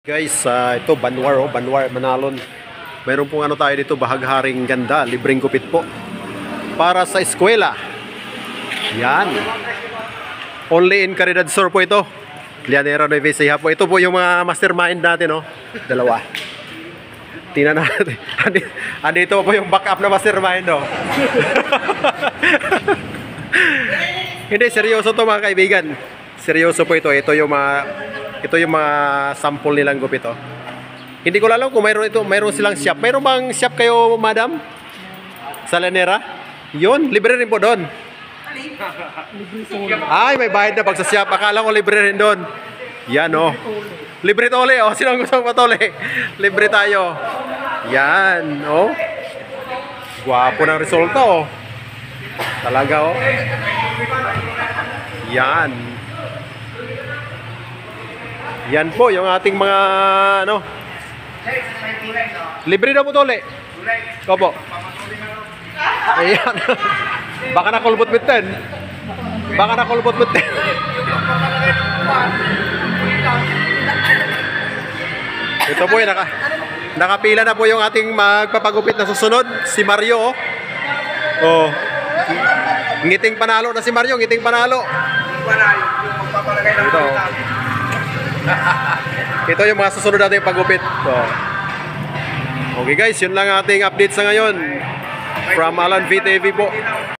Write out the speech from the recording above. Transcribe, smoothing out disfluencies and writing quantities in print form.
Guys, ito Banwar, Banwar, Manalon. Mayroon pong ano tayo dito, bahagharing ganda, libreng gupit po. Para sa eskwela. Yan. Only in Caridad Sur po ito. Llanera Nueva Ecija po. Ito po yung mga mastermind natin, no? Dalawa. Tingnan natin. Andito po yung backup na mastermind, no? Hindi, seryoso to mga kaibigan. Seryoso po ito. Ito yung mga sample nilang gupit, oh. Hindi ko alam kung mayroon silang shop. Mayroon bang shop kayo, madam? Sa Llanera? Yun, libre rin po doon. Ay, may bayad na pag sa shop. Akala ko libre rin doon. Yan, oh. Libre tole, oh. Sino gusto matole? Libre tayo. Yan, oh. Gwapo ng resulta, oh. Talaga, oh. Yan. Yan po yung ating mga ano. Libre daw po tole. Opo. Ayan. Baka nakulbot bitten. Baka nakulbot bitten. Ito po yung nakapila na po yung ating magpapagupit na susunod. Si Mario, oh. Oh. Ngiting panalo na si Mario, ngiting panalo. Ito. Ito yung mga susunod natin pagupit. So, okay guys, yun lang ating update sa ngayon. From Alan V TV po.